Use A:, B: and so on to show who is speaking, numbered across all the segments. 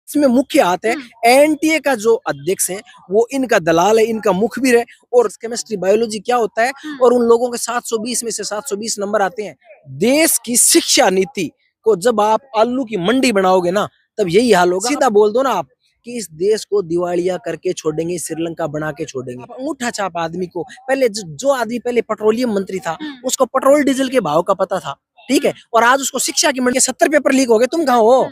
A: इसमें मुख्य हाथ है एनटीए का जो अध्यक्ष है, वो इनका दलाल है, इनका मुखबिर है। और केमिस्ट्री बायोलॉजी क्या होता है, और उन लोगों के 720 में से 720 नंबर आते हैं। देश की शिक्षा नीति को जब आप आलू की मंडी बनाओगे ना, तब यही हाल होगा। सीधा बोल दो ना आप कि इस देश को दिवालिया करके छोड़ेंगे, श्रीलंका बना के छोड़ेंगे। अंगूठा छाप आदमी को पहले जो आदमी पहले पेट्रोलियम मंत्री था, उसको पेट्रोल डीजल के भाव का पता था, ठीक है, और आज उसको शिक्षा की मंडी 70 पेपर लीक हो गए। तुम कहाँ हो?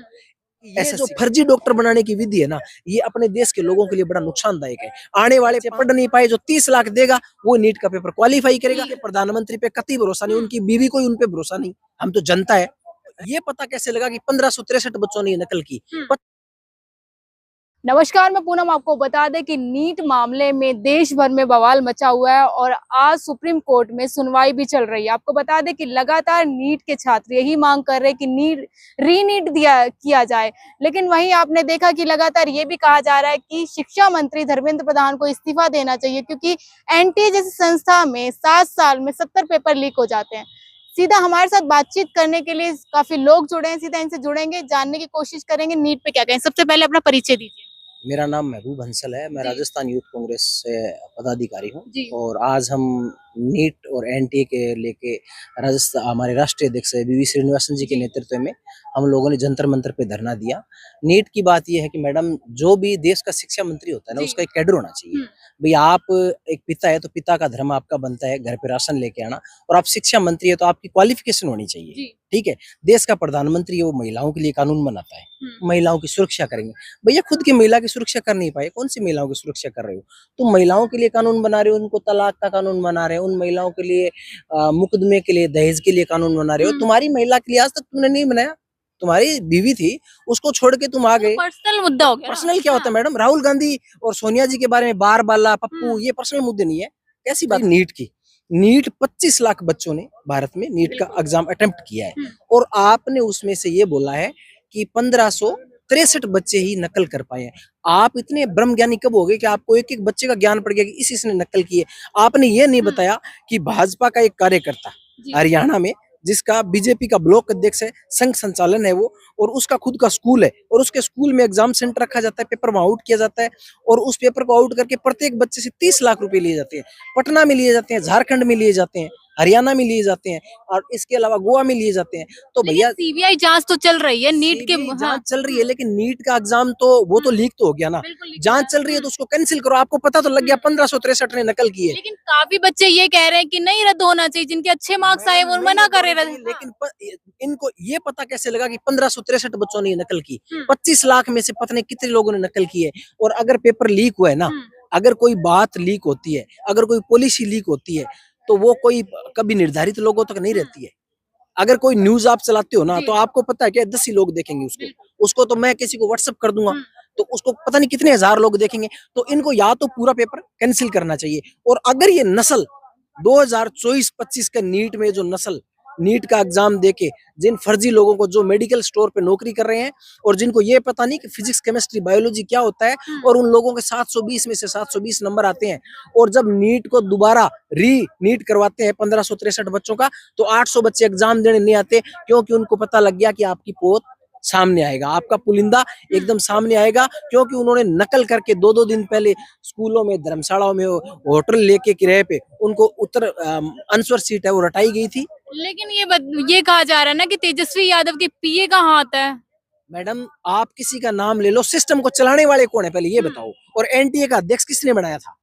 A: ऐसे जो फर्जी डॉक्टर बनाने की विधि है ना, ये अपने देश के लोगों के लिए बड़ा नुकसानदायक है। आने वाले पढ़ नहीं पाए, जो 30 लाख देगा वो नीट का पेपर क्वालिफाई करेगा। प्रधानमंत्री पे कतई भरोसा नहीं, उनकी बीवी को उन पे भरोसा नहीं। हम तो जनता है। ये पता कैसे लगा कि 1563 बच्चों ने नकल की?
B: नमस्कार, मैं पूनम। आपको बता दें कि नीट मामले में देश भर में बवाल मचा हुआ है और आज सुप्रीम कोर्ट में सुनवाई भी चल रही है। आपको बता दें कि लगातार नीट के छात्र यही मांग कर रहे हैं कि रीनीट किया जाए, लेकिन वहीं आपने देखा कि लगातार ये भी कहा जा रहा है कि शिक्षा मंत्री धर्मेंद्र प्रधान को इस्तीफा देना चाहिए, क्योंकि एनटीए जैसी संस्था में 7 साल में 70 पेपर लीक हो जाते हैं। सीधा हमारे साथ बातचीत करने के लिए काफी लोग जुड़े हैं, सीधा इनसे जुड़ेंगे, जानने की कोशिश करेंगे नीट पे क्या कहें। सबसे पहले अपना परिचय दीजिए।
A: मेरा नाम महबूब हंसल है, मैं राजस्थान यूथ कांग्रेस से पदाधिकारी हूँ। और आज हम नीट और एनटीए के लेके राजस्थान, हमारे राष्ट्रीय अध्यक्ष वीवी श्रीनिवासन जी के नेतृत्व में हम लोगों ने जंतर मंतर पे धरना दिया। नीट की बात यह है कि मैडम, जो भी देश का शिक्षा मंत्री होता है ना, उसका एक कैडर होना चाहिए। भाई, आप एक पिता है तो पिता का धर्म आपका बनता है घर पे राशन लेके आना, और आप शिक्षा मंत्री है तो आपकी क्वालिफिकेशन होनी चाहिए, ठीक है। देश का प्रधानमंत्री है, वो महिलाओं के लिए कानून बनाता है, महिलाओं की सुरक्षा करेंगे। भैया, खुद की महिला की सुरक्षा कर नहीं पाए, कौन सी महिलाओं की सुरक्षा कर रहे हो? तुम महिलाओं के लिए कानून बना रहे हो, उनको तलाक का कानून बना रहे हो, उन महिलाओं के लिए मुकदमे के लिए, दहेज के लिए कानून बना रहे हो। तुम्हारी महिला के लिए आज तक तुमने नहीं बनाया। तुम्हारी बीवी थी, उसको छोड़ के तुम आ गए।
B: पर्सनल मुद्दा हो गया।
A: पर्सनल क्या होता है मैडम? राहुल गांधी और सोनिया जी के बारे में बार बाला पप्पू, ये पर्सनल मुद्दे नहीं है। कैसी बात? नीट 25 लाख बच्चों ने भारत में नीट का एग्जाम अटेम्प्ट किया है, और आपने उसमें से ये बोला है कि 1563 बच्चे ही नकल कर पाए हैं। आप इतने ब्रह्म ज्ञानी कब हो गए कि आपको एक एक बच्चे का ज्ञान पड़ गया कि इसने नकल की है? आपने ये नहीं बताया कि भाजपा का एक कार्यकर्ता हरियाणा में, जिसका बीजेपी का ब्लॉक अध्यक्ष है, संघ संचालन है वो, और उसका खुद का स्कूल है, और उसके स्कूल में एग्जाम सेंटर रखा जाता है, पेपर वहां आउट किया जाता है, और उस पेपर को आउट करके प्रत्येक बच्चे से 30 लाख रुपए लिए जाते हैं। पटना में लिए जाते हैं, झारखंड में लिए जाते हैं, हरियाणा में लिए जाते हैं, और इसके अलावा गोवा में लिए जाते हैं। तो भैया,
B: सीबीआई जांच तो चल रही है, नीट के
A: जांच चल रही है, लेकिन नीट का एग्जाम तो वो तो लीक तो हो गया ना। जांच चल रही है तो उसको कैंसिल करो। आपको पता तो लग गया 1563 ने नकल की है।
B: लेकिन काफी बच्चे ये कह रहे हैं कि नहीं, रद्द होना चाहिए, जिनके अच्छे मार्क्स आए वो मना कर रहे हैं।
A: लेकिन इनको ये पता कैसे लगा कि 1563 बच्चों ने नकल की? 25 लाख में से पता नहीं कितने लोगों ने नकल की है। और अगर पेपर लीक हुआ है ना, अगर कोई बात लीक होती है, अगर कोई पॉलिसी लीक होती है, तो वो कोई कभी निर्धारित लोगों तक नहीं रहती है। अगर कोई न्यूज आप चलाते हो ना, तो आपको पता है क्या 10 ही लोग देखेंगे उसको तो मैं किसी को व्हाट्सएप कर दूंगा, तो उसको पता नहीं कितने हजार लोग देखेंगे। तो इनको या तो पूरा पेपर कैंसिल करना चाहिए, और अगर ये नस्ल 2024-25 का नीट में जो नस्ल नीट का एग्जाम देके जिन फर्जी लोगों को, जो मेडिकल स्टोर पे नौकरी कर रहे हैं और जिनको ये पता नहीं कि फिजिक्स, केमिस्ट्री, बायोलॉजी क्या होता है, और उन लोगों के 720 में से 720 नंबर आते हैं, और जब नीट को दोबारा नीट करवाते हैं 1563 बच्चों का, तो 800 बच्चे एग्जाम देने नहीं आते, क्योंकि उनको पता लग गया कि आपकी पोत सामने आएगा, आपका पुलिंदा एकदम सामने आएगा, क्योंकि उन्होंने नकल करके 2-2 दिन पहले स्कूलों में, धर्मशालाओं में, होटल लेके किराए पे उनको आंसर सीट है वो रटाई गई थी।
B: लेकिन ये कहा जा रहा है ना कि तेजस्वी यादव के पीए का हाथ है।
A: मैडम, आप किसी का नाम ले लो, सिस्टम को चलाने वाले कौन है पहले ये बताओ? और एनटीए का अध्यक्ष किसने बनाया था?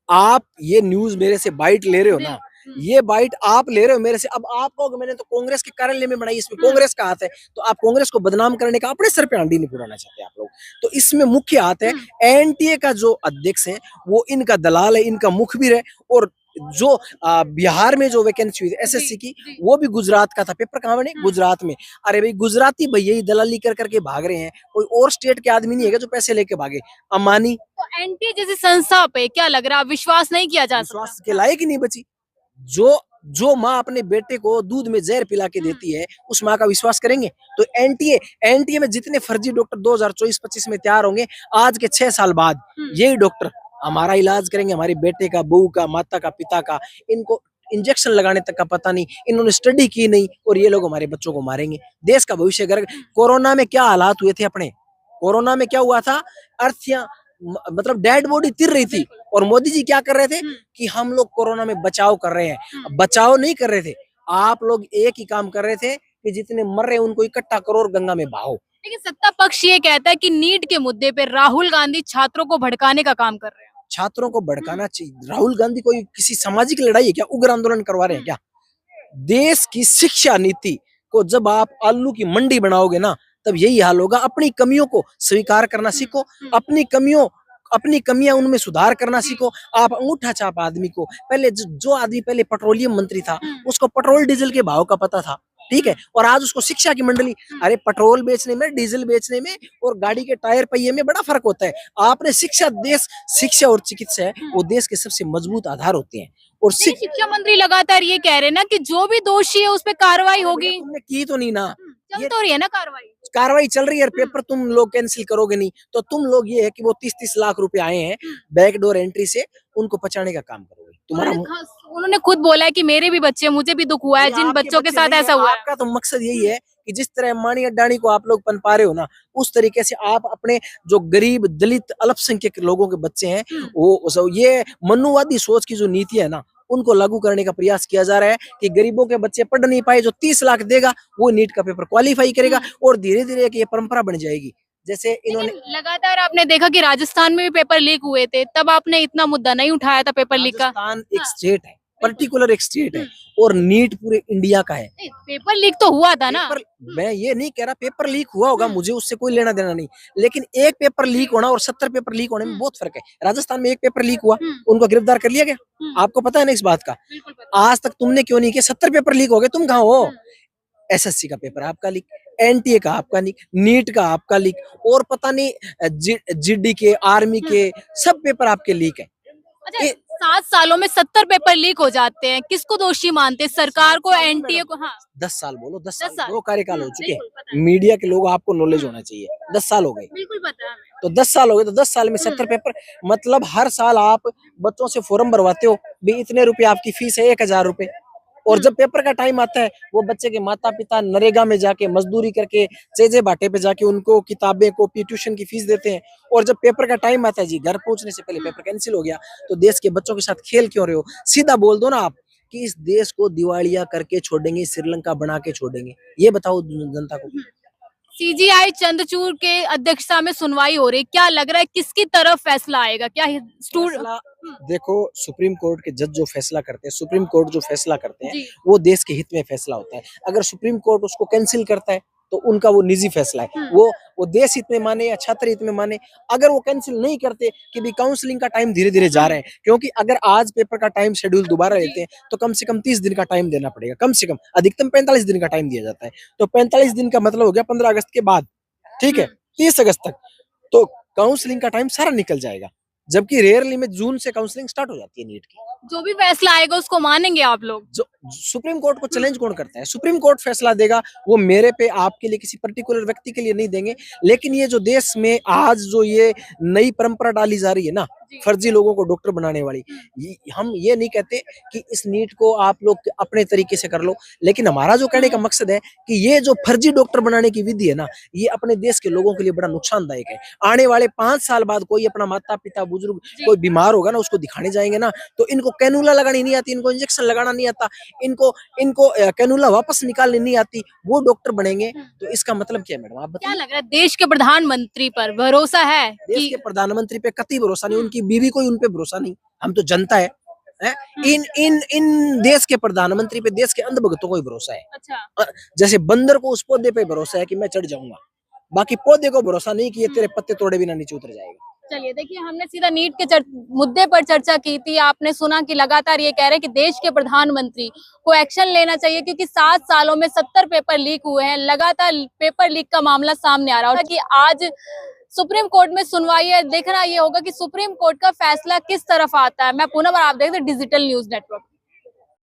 A: आप ये न्यूज मेरे से बाइट ले रहे हो ना, ये बाइट आप ले रहे हो मेरे से। अब आप कहोगे मैंने तो कांग्रेस के कार्यालय में बनाई, इसमें कांग्रेस का हाथ है, तो आप कांग्रेस को बदनाम करने का अपने सर पे हांडी नहीं पुराना चाहते आप लोग। तो इसमें मुख्य हाथ है एनटीए का जो अध्यक्ष है, वो इनका दलाल है, इनका मुखबिर है। और जो बिहार में जो वैकेंसी हुई थी एसएससी की, वो भी गुजरात का था। पेपर कहाँ बने? गुजरात में। अरे भाई, गुजराती भैया ही दलाली कर करके भाग रहे हैं, कोई और स्टेट के आदमी नहीं है जो पैसे लेके भागे। अम्बानी।
B: तो एनटीए जैसी संस्था पे क्या लग रहा है, विश्वास नहीं किया जा सकता?
A: विश्वास के लायक ही नहीं बची। जो माँ अपने बेटे को दूध में जहर पिला के देती है, उस माँ का विश्वास करेंगे? तो एनटीए में जितने फर्जी डॉक्टर 2024-25 में तैयार होंगे, आज के 6 साल बाद यही डॉक्टर हमारा इलाज करेंगे, हमारे बेटे का, बहू का, माता का, पिता का। इनको इंजेक्शन लगाने तक का पता नहीं, इन्होंने स्टडी की नहीं, और ये लोग हमारे बच्चों को मारेंगे। देश का भविष्य। अगर कोरोना में क्या हालात हुए थे अपने, कोरोना में क्या हुआ था, अर्थ्या मतलब डेड बॉडी तिर रही थी, और मोदी जी क्या कर रहे थे कि हम लोग कोरोना में बचाव कर रहे हैं। बचाव नहीं कर रहे थे, आप लोग एक ही काम कर रहे थे कि जितने मर रहे हैं उनको इकट्ठा करो और गंगा में बहाओ।
B: लेकिन सत्ता पक्ष ये कहता है कि नीट के मुद्दे पे राहुल गांधी छात्रों को भड़काने का काम कर रहे हैं।
A: छात्रों को भड़काना चाहिए। राहुल गांधी कोई किसी सामाजिक लड़ाई है क्या, उग्र आंदोलन करवा रहे हैं क्या? देश की शिक्षा नीति को जब आप आलू की मंडी बनाओगे ना, तब यही हाल होगा। अपनी कमियों को स्वीकार करना सीखो, अपनी कमियां उनमें सुधार करना सीखो। आप अंगूठा छाप आदमी को, पहले जो आदमी पहले पेट्रोलियम मंत्री था उसको पेट्रोल डीजल के भाव का पता था, ठीक है, और आज उसको शिक्षा की मंडली। अरे पेट्रोल बेचने में, डीजल बेचने में और गाड़ी के टायर पहिए में बड़ा फर्क होता है। आपने शिक्षा और चिकित्सा है वो देश के सबसे मजबूत आधार होते हैं। और
B: शिक्षा मंत्री लगातार ये कह रहे हैं ना कि जो भी दोषी है उस पे कार्रवाई होगी।
A: तुमने की तो नहीं ना,
B: चल तो रही है ना
A: कार्रवाई चल रही है, पेपर तुम लोग कैंसिल करोगे नहीं, तो तुम लोग ये है कि वो 30-30 लाख रुपए आए हैं बैकडोर एंट्री से, उनको पचाने का काम करोगे। तुम्हारा
B: उन्होंने खुद बोला है कि मेरे भी बच्चे, मुझे भी दुख हुआ है जिन बच्चों के साथ ऐसा हुआ है।
A: आपका तो मकसद यही है कि जिस तरह अंबानी अडानी को आप लोग पनपा रहे हो ना, उस तरीके से आप अपने जो गरीब दलित अल्पसंख्यक लोगों के बच्चे हैं, वो ये मनुवादी सोच की जो नीति है ना, उनको लागू करने का प्रयास किया जा रहा है कि गरीबों के बच्चे पढ़ नहीं पाए, जो 30 लाख देगा वो नीट का पेपर क्वालिफाई करेगा, और धीरे धीरे ये परंपरा बन जाएगी। जैसे इन्होंने
B: लगातार आपने देखा कि राजस्थान में भी पेपर लीक हुए थे, तब आपने इतना मुद्दा नहीं उठाया था पेपर लीक का।
A: राजस्थान एक स्टेट है, पर्टिकुलर एक स्टेट है, और नीट पूरे इंडिया का है।
B: पेपर लीक तो हुआ था ना।
A: मैं ये नहीं कह रहा पेपर लीक हुआ होगा, मुझे उससे कोई लेना देना नहीं, लेकिन एक पेपर लीक होना और 70 पेपर लीक होने में बहुत फर्क है। राजस्थान में एक पेपर लीक हुआ, उनको गिरफ्तार कर लिया गया, आपको पता है ना इस बात का? आज तक तुमने क्यों नहीं किया? 70 पेपर लीक हो गए, तुम कहाँ हो? एसएससी का पेपर आपका लीक, एनटीए का आपका लीक, नीट का आपका लीक, और पता नहीं जीडी के, आर्मी के, सब पेपर आपके लीक है।
B: अच्छा, 7 सालों में 70 पेपर लीक हो जाते हैं, किसको दोषी मानते हैं? सरकार को, एनटीए को? हाँ
A: 10 साल बोलो, 10 साल, 2 कार्यकाल हो चुके हैं। मीडिया के लोग, आपको नॉलेज होना चाहिए, 10 साल हो गए।
B: बिल्कुल पता है।
A: तो 10 साल हो गए, तो 10 साल में 70 पेपर, मतलब हर साल आप बच्चों से फॉर्म भरवाते हो भी, इतने रुपए आपकी फीस है, 1000 रुपए, और जब पेपर का टाइम आता है वो बच्चे के माता पिता नरेगा में जाके मजदूरी करके चेजे बाटे पे जाके उनको किताबें, कॉपी, ट्यूशन की फीस देते हैं, और जब पेपर का टाइम आता है जी, घर पहुंचने से पहले पेपर कैंसिल हो गया, तो देश के बच्चों के साथ खेल क्यों रहे हो? सीधा बोल दो ना आप कि इस देश को दिवालिया करके छोड़ेंगे, श्रीलंका बना के छोड़ेंगे, ये बताओ जनता को।
B: सीजीआई चंद्रचूड़ के अध्यक्षता में सुनवाई हो रही, क्या लग रहा है किसकी तरफ फैसला आएगा? क्या
A: देखो, सुप्रीम कोर्ट के जज जो फैसला करते हैं, सुप्रीम कोर्ट जो फैसला करते हैं वो देश के हित में फैसला होता है। अगर सुप्रीम कोर्ट उसको कैंसिल करता है तो उनका वो निजी फैसला है, वो देश हित में माने या छात्र हित में माने। अगर वो कैंसिल नहीं करते कि भी काउंसलिंग का टाइम धीरे धीरे जा रहे हैं, क्योंकि अगर आज पेपर का टाइम शेड्यूल दोबारा लेते हैं तो कम से कम 30 दिन का टाइम देना पड़ेगा, कम से कम, अधिकतम 45 दिन का टाइम दिया जाता है, तो 45 दिन का मतलब हो गया 15 अगस्त के बाद, ठीक है, 30 अगस्त तक तो काउंसलिंग का टाइम सारा निकल जाएगा, जबकि रेयरली में जून से काउंसलिंग स्टार्ट हो जाती है नीट की।
B: जो भी फैसला आएगा उसको मानेंगे आप लोग?
A: जो सुप्रीम कोर्ट को चैलेंज कौन करता है? सुप्रीम कोर्ट फैसला देगा, वो मेरे पे, आपके लिए, किसी पर्टिकुलर व्यक्ति के लिए नहीं देंगे। लेकिन ये जो देश में आज जो ये नई परंपरा डाली जा रही है ना, फर्जी लोगों को डॉक्टर बनाने वाली, हम ये नहीं कहते कि इस नीट को आप लोग अपने तरीके से कर लो, लेकिन हमारा जो कहने का मकसद है कि ये जो फर्जी डॉक्टर बनाने की विधि है ना, ये अपने देश के लोगों के लिए बड़ा नुकसानदायक है। आने वाले 5 साल बाद कोई अपना माता पिता, बुजुर्ग कोई बीमार होगा ना, उसको दिखाने जाएंगे ना, तो इनको कैनुला लगानी नहीं आती, इनको इंजेक्शन लगाना नहीं आता, इनको कैनुला वापस निकालनी नहीं आती, वो डॉक्टर बनेंगे। तो इसका मतलब क्या है मैडम, आप बताइए?
B: क्या लग रहा है देश के प्रधानमंत्री पर भरोसा है?
A: देश के प्रधानमंत्री पे कतई भरोसा नहीं, उनकी बीवी को उन पे भरोसा नहीं, हम तो जनता है। इन देश के प्रधानमंत्री पे देश के अंधभक्तों को ही भरोसा है।
B: अच्छा।
A: जैसे बंदर को उस पौधे पे भरोसा है कि मैं चढ़ जाऊंगा, बाकी पौधे को भरोसा नहीं कि ये तेरे पत्ते तोड़े बिना नीचे उतर जाएगा।
B: चलिए, देखिए, हमने सीधा नीट के मुद्दे पर चर्चा की थी। आपने सुना कि लगातार ये कह रहे हैं कि देश के प्रधानमंत्री को एक्शन लेना चाहिए, क्योंकि 7 सालों में 70 पेपर लीक हुए हैं। लगातार पेपर लीक का मामला सामने आ रहा है कि आज सुप्रीम कोर्ट में सुनवाई है। देखना ये होगा कि सुप्रीम कोर्ट का फैसला किस तरफ आता है। मैं पूनम, आप देखते हैं डिजिटल न्यूज नेटवर्क।